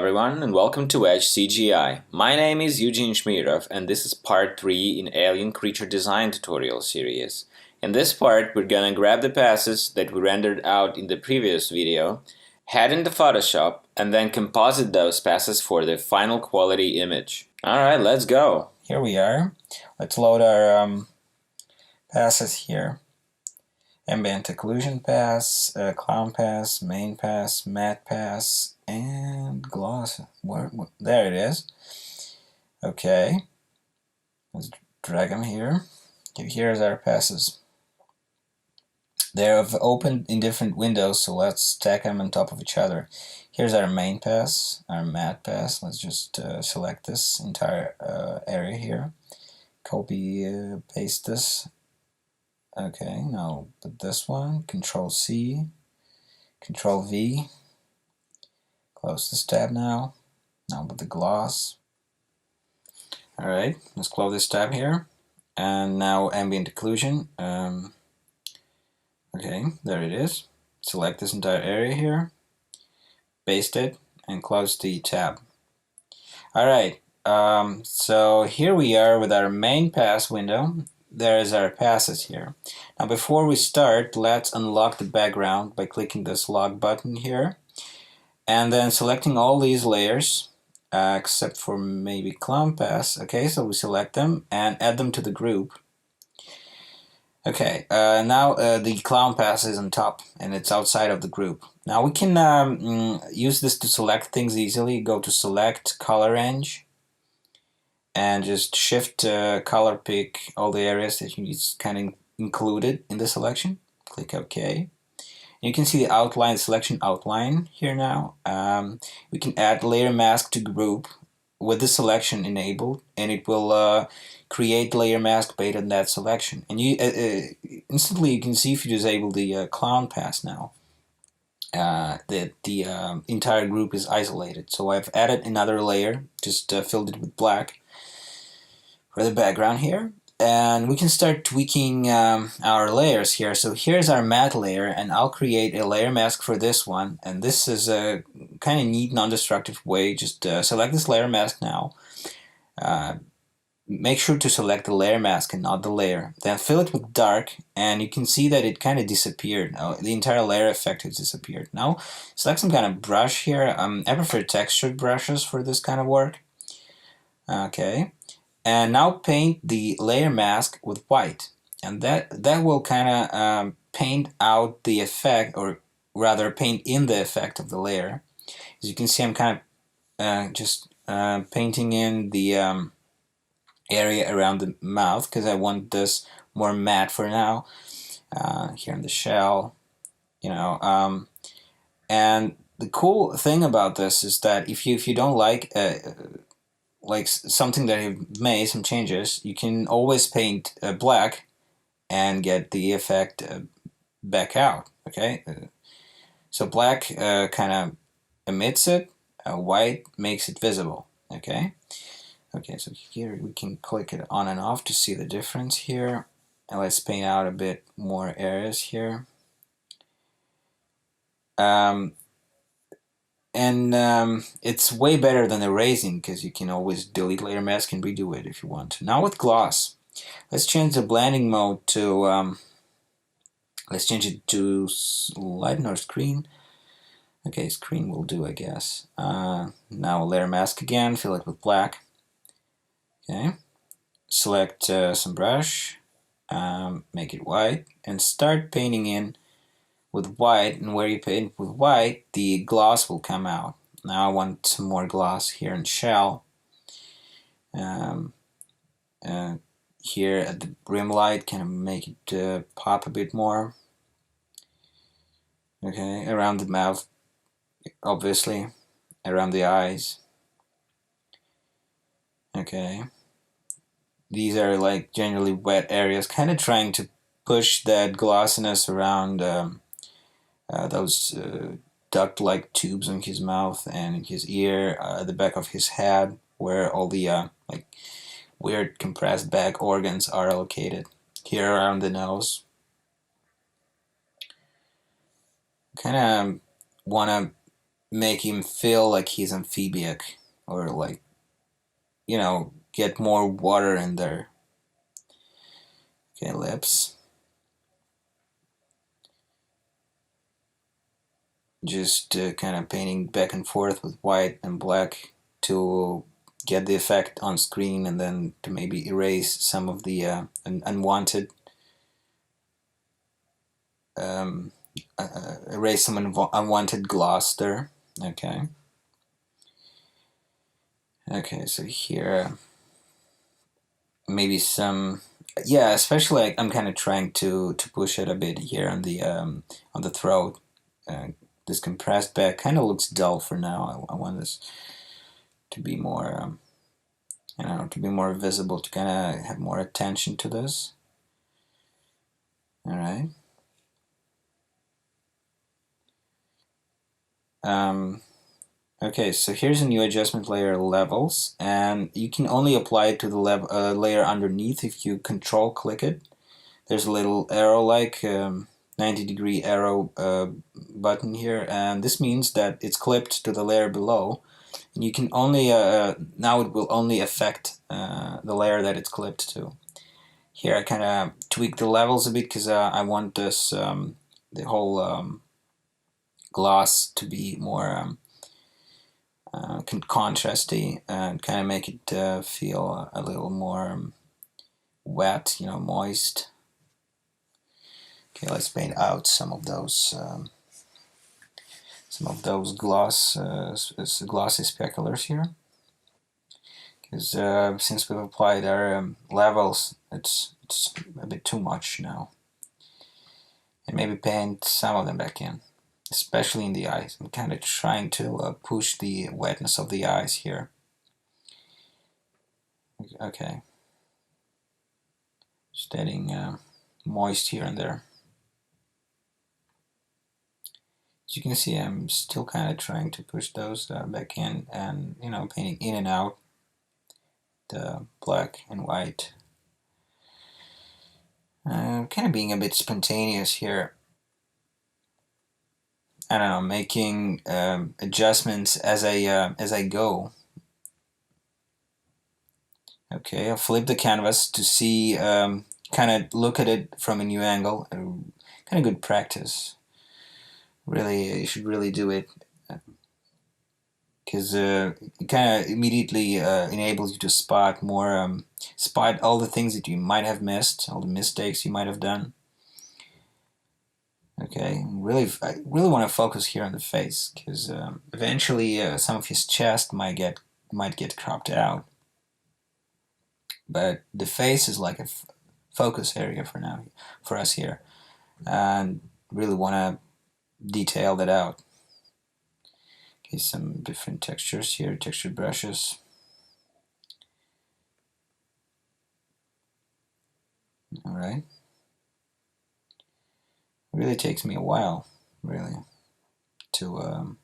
everyone, and welcome to Edge CGI. My name is Eugene Shmirov, and this is part 3 in Alien Creature Design tutorial series. In this part, we're gonna grab the passes that we rendered out in the previous video, head into Photoshop, and then composite those passes for the final quality image. Alright, let's go! Here we are. Let's load our passes here. Ambient occlusion pass, clown pass, main pass, matte pass, and gloss. There it is. Okay, let's drag them here. Here's our passes. They're opened in different windows, so let's stack them on top of each other. Here's our main pass, our matte pass. Let's just select this entire area here. Copy, paste this. Okay, now put this one, Control C, Control V, close this tab now. Now put the gloss. Alright, let's close this tab here. And now ambient occlusion. Okay, there it is. Select this entire area here, paste it, and close the tab. Alright, so here we are with our main pass window. There's our passes here. Now before we start, let's unlock the background by clicking this lock button here and then selecting all these layers except for maybe clown pass. Okay, so we select them and add them to the group. Okay, now the clown pass is on top and it's outside of the group. Now we can use this to select things easily. Go to select color range and just shift color pick all the areas that you kind of included in the selection. Click OK. You can see the outline, selection outline here now. We can add layer mask to group with the selection enabled, and it will create layer mask based on that selection. And you instantly you can see if you disable the clown pass now that the entire group is isolated. So I've added another layer, just filled it with black for the background here, and we can start tweaking our layers here. So here's our matte layer, and I'll create a layer mask for this one, and this is a kind of neat non-destructive way. Just select this layer mask now, make sure to select the layer mask and not the layer, then fill it with dark, and you can see that it kind of disappeared. The entire layer effect has disappeared. Now select some kind of brush here. I prefer textured brushes for this kind of work. Okay. And now paint the layer mask with white, and that will kind of paint out the effect, or rather paint in the effect of the layer. As you can see, I'm kind of just painting in the area around the mouth because I want this more matte for now. Here in the shell, you know. And the cool thing about this is that if you don't like something that you've made, some changes, you can always paint black and get the effect back out. Okay, so black kind of emits it, white makes it visible. Okay, so here we can click it on and off to see the difference here, and let's paint out a bit more areas here. It's way better than erasing because you can always delete layer mask and redo it if you want to. Now with gloss, let's change the blending mode to let's change it to lighten or screen. Okay, screen will do, I guess. Now layer mask again, fill it with black. Okay, select some brush, make it white, and start painting in with white, and where you paint with white, the gloss will come out. Now I want some more gloss here in shell. Here at the rim light, kind of make it pop a bit more. Okay, around the mouth, obviously, around the eyes. Okay, these are like generally wet areas, kind of trying to push that glossiness around those duct-like tubes in his mouth and in his ear, the back of his head, where all the like weird compressed back organs are located. Here around the nose. Kind of want to make him feel like he's amphibic, or like, get more water in there. Okay, lips. Just kind of painting back and forth with white and black to get the effect on screen, and then to maybe erase some of the unwanted, um, erase some unwanted gloss there. Okay. Okay, so here maybe some, yeah, especially like I'm kind of trying to push it a bit here on the throat. This compressed back kind of looks dull for now. I want this to be more, to be more visible, to kind of have more attention to this. All right. Okay, so here's a new adjustment layer, levels, and you can only apply it to the layer underneath if you control click it. There's a little arrow like 90-degree arrow button here, and this means that it's clipped to the layer below, and you can only now it will only affect the layer that it's clipped to. Here I kind of tweak the levels a bit because I want this the whole gloss to be more contrasty and kind of make it feel a little more wet, moist. Okay, let's paint out some of those glossy speculars here, because since we've applied our levels, it's a bit too much now. And maybe paint some of them back in, especially in the eyes. I'm kind of trying to push the wetness of the eyes here. Okay, just adding moist here and there. As you can see, I'm still kind of trying to push those back in, and painting in and out the black and white. Kind of being a bit spontaneous here. I don't know, making adjustments as I go. Okay, I'll flip the canvas to see, kind of look at it from a new angle. Kind of good practice. Really, you should really do it, because it kind of immediately enables you to spot more, spot all the things that you might have missed, all the mistakes you might have done. Okay, I really want to focus here on the face, because eventually some of his chest might get cropped out. But the face is like a focus area for us here, and really want to detail that out. Okay, some different textures here, textured brushes. All right. It really takes me a while, really, to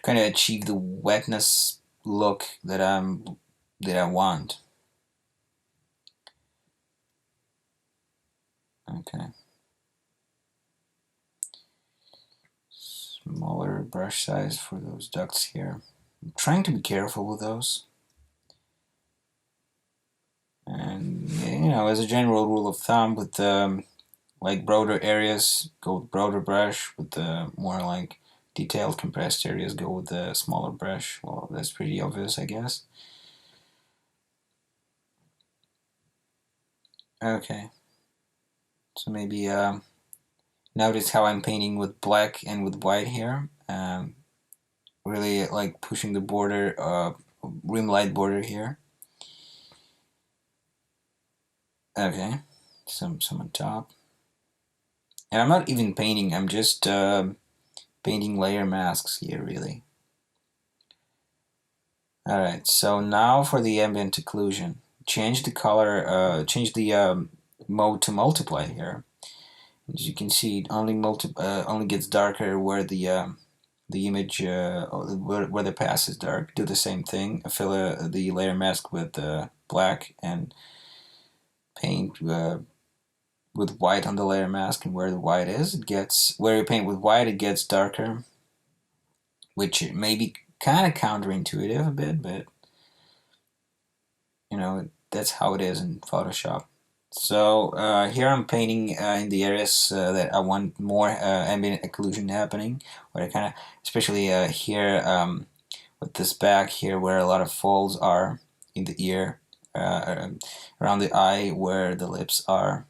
kind of achieve the wetness look that I want. Okay. Smaller brush size for those ducts here. I'm trying to be careful with those. And as a general rule of thumb, with like broader areas, go with broader brush. With the more like detailed compressed areas, go with the smaller brush. Well, that's pretty obvious, I guess. Okay. So maybe notice how I'm painting with black and with white here. Really like pushing the border, rim light border here. Okay, some on top. And I'm not even painting, I'm just painting layer masks here, really. Alright, so now for the ambient occlusion. Change the color, change the mode to multiply here. As you can see, it only gets darker where the image, where the pass is dark. Do the same thing. Fill the layer mask with black, and paint with white on the layer mask, and where the white is, where you paint with white, it gets darker. which may be kind of counterintuitive a bit, but that's how it is in Photoshop. So here I'm painting in the areas that I want more ambient occlusion happening, where I kind of, especially here with this back here where a lot of folds are in the ear, around the eye where the lips are,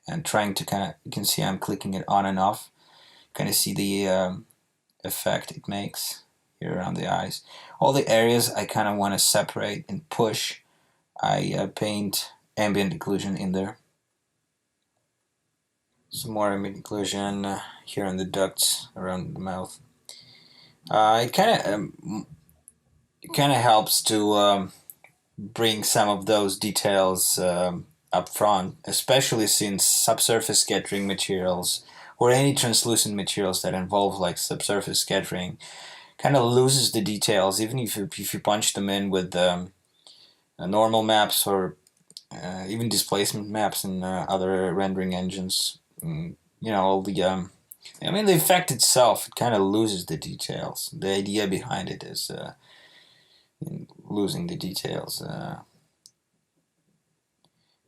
and trying to kind of, you can see I'm clicking it on and off, kind of see the effect it makes here around the eyes. All the areas I kind of want to separate and push, I paint ambient occlusion in there. Some more ambient occlusion here in the ducts around the mouth. It kind of helps to bring some of those details up front, especially since subsurface scattering materials or any translucent materials that involve like subsurface scattering kind of loses the details, even if you punch them in with normal maps or even displacement maps and other rendering engines. All the the effect itself, it kind of loses the details. The idea behind it is losing the details.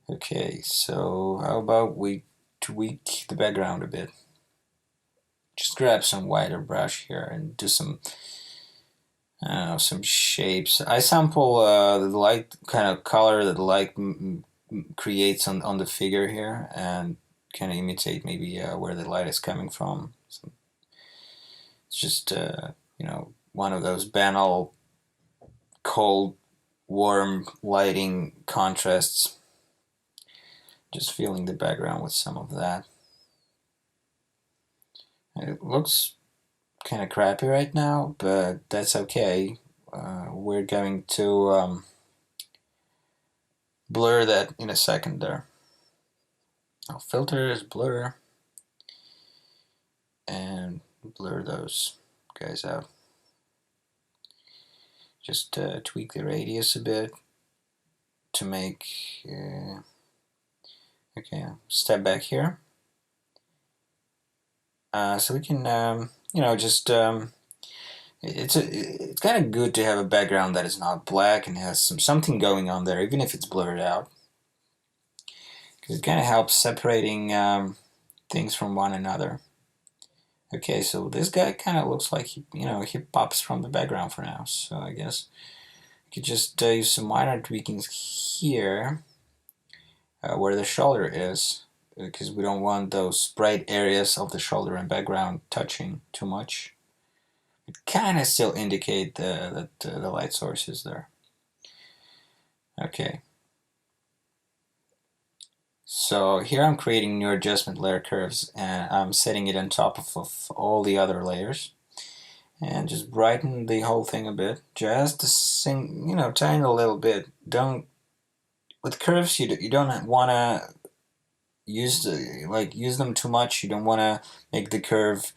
Okay, so how about we tweak the background a bit? Just grab some wider brush here and do some, I don't know, some shapes. I sample the light kind of color that the light creates on the figure here, and kind of imitate maybe where the light is coming from. So it's just one of those banal cold, warm lighting contrasts. Just filling the background with some of that. It looks kind of crappy right now, but that's okay. We're going to blur that in a second there. I'll filters, blur, and blur those guys out. Just tweak the radius a bit to make okay, step back here. So we can just it's kind of good to have a background that is not black and has something going on there, even if it's blurred out, because it kind of helps separating things from one another. Okay, so this guy kind of looks like he pops from the background for now. So I guess you could just use some minor tweakings here where the shoulder is, because we don't want those bright areas of the shoulder and background touching too much. It kind of still indicate that the light source is there. Okay. So here I'm creating new adjustment layer curves, and I'm setting it on top of all the other layers, and just brighten the whole thing a bit, just tiny little bit. Don't, with curves you don't want to use them too much. You don't want to make the curve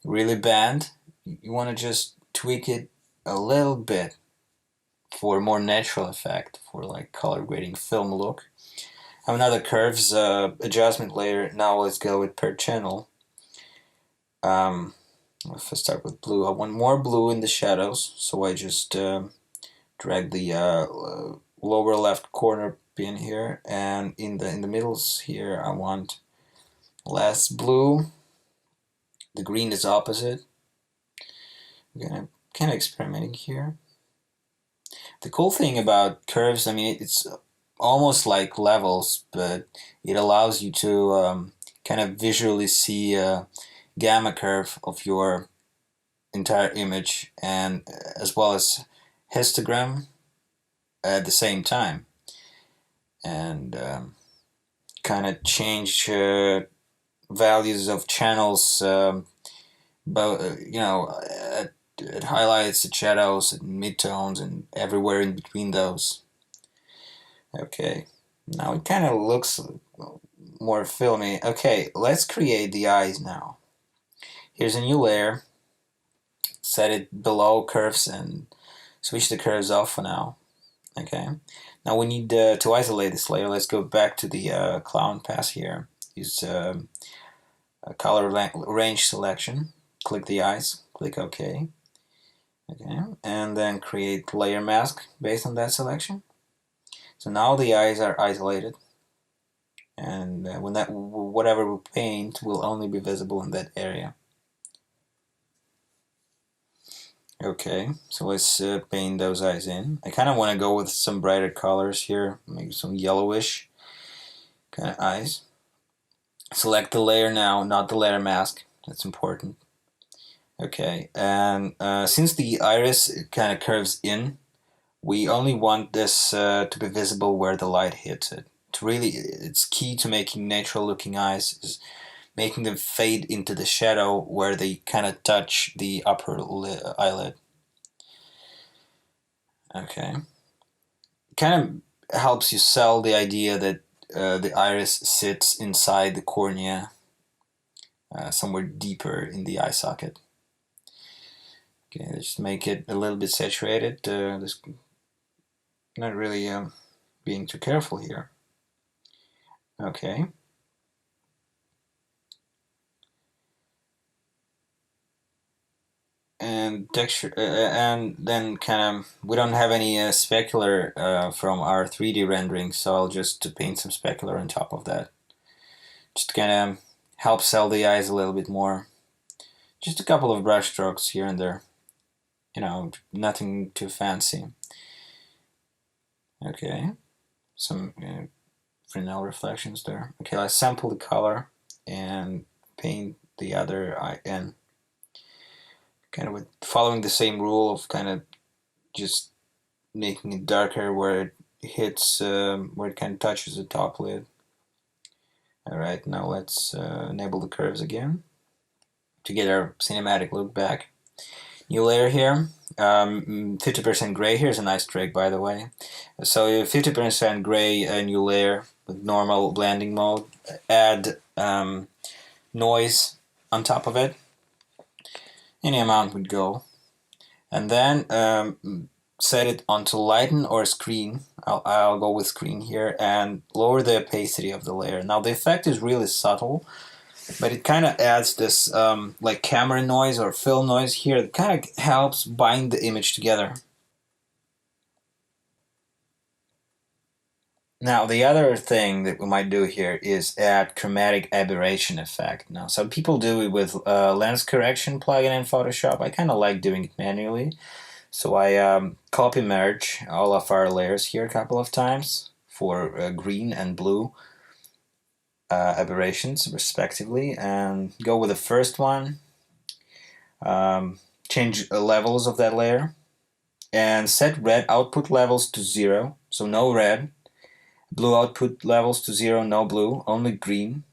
really bend. You want to just tweak it a little bit for a more natural effect, for like color grading film look. I have another curves adjustment layer. Now let's go with per channel. If I start with blue, I want more blue in the shadows, so I just drag the lower left corner pin here, and in the middles here I want less blue. The green is opposite. I'm gonna kind of experimenting here. The cool thing about curves, it's almost like levels, but it allows you to kind of visually see a gamma curve of your entire image, and as well as histogram at the same time, and kind of change values of channels, but it highlights the shadows and midtones and everywhere in between those. Okay, now it kind of looks more filmy. Okay, let's create the eyes now. Here's a new layer. Set it below curves and switch the curves off for now. Okay, now we need to isolate this layer. Let's go back to the clown pass here. Use color range selection. Click the eyes. Click OK. Okay, and then create layer mask based on that selection. So now the eyes are isolated, and when that whatever we paint will only be visible in that area. Okay, so let's paint those eyes in. I kind of want to go with some brighter colors here, maybe some yellowish kind of eyes. Select the layer now, not the layer mask. That's important. Okay, and since the iris kind of curves in, we only want this to be visible where the light hits it. It's key to making natural looking eyes is making them fade into the shadow where they kind of touch the upper eyelid. Okay, kind of helps you sell the idea that the iris sits inside the cornea, somewhere deeper in the eye socket. Okay, let's make it a little bit saturated. This not really being too careful here. Okay. And texture, and then kind of we don't have any specular from our 3D rendering, so I'll just paint some specular on top of that. Just kind of help sell the eyes a little bit more. Just a couple of brush strokes here and there. You know, nothing too fancy. Okay, some Fresnel reflections there. Okay, let's sample the color and paint the other eye in. Kind of with following the same rule of kind of just making it darker where it hits, where it kind of touches the top lid. Alright, now let's enable the curves again to get our cinematic look back. New layer here. 50% gray. Here's a nice trick, by the way. So 50% gray, a new layer with normal blending mode. Add noise on top of it. Any amount would go. And then set it onto lighten or screen. I'll go with screen here and lower the opacity of the layer. Now the effect is really subtle, but it kind of adds this like camera noise or film noise here that kind of helps bind the image together. Now the other thing that we might do here is add chromatic aberration effect. Now some people do it with lens correction plugin in Photoshop. I kind of like doing it manually. So I copy merge all of our layers here a couple of times for green and blue aberrations respectively, and go with the first one, change levels of that layer, and set red output levels to 0, so no red, blue output levels to 0, no blue, only green.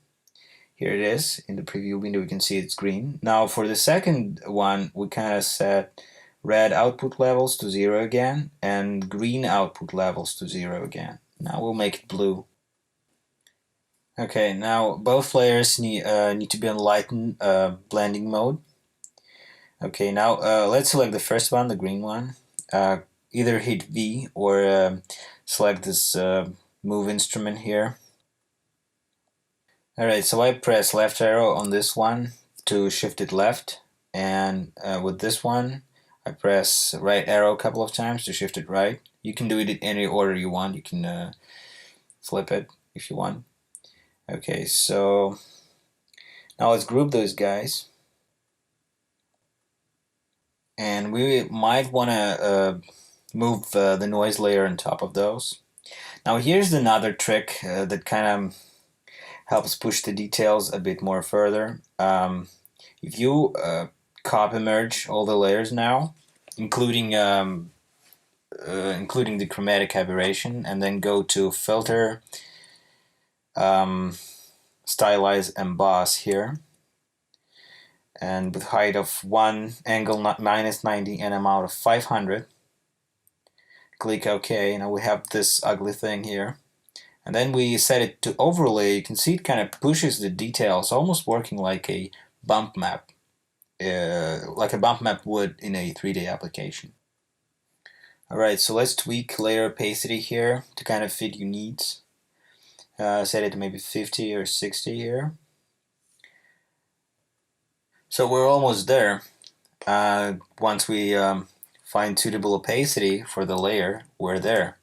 Here it is in the preview window, we can see it's green. Now for the second one we kind of set red output levels to 0 again and green output levels to 0 again. Now we'll make it blue. Okay, now both layers need to be on lighten blending mode. Okay, now let's select the first one, the green one. Either hit V or select this move instrument here. Alright, so I press left arrow on this one to shift it left, and with this one I press right arrow a couple of times to shift it right. You can do it in any order you want. You can flip it if you want. Okay, so now let's group those guys. And we might want to move the noise layer on top of those. Now here's another trick that kind of helps push the details a bit more further. If you copy merge all the layers now, including the chromatic aberration, and then go to filter, stylize, emboss here, and with height of 1, angle minus 90, and amount of 500, click OK. Now we have this ugly thing here. And then we set it to overlay. You can see it kind of pushes the details, almost working like a bump map, would in a 3D application. Alright, so let's tweak layer opacity here to kind of fit your needs. Set it to maybe 50 or 60 here. So we're almost there once we find suitable opacity for the layer, we're there.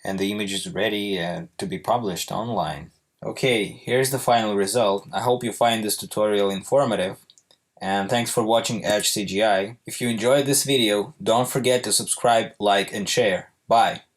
And the image is ready to be published online. Okay, here's the final result. I hope you find this tutorial informative. And thanks for watching Edge CGI. If you enjoyed this video, don't forget to subscribe, like, and share. Bye!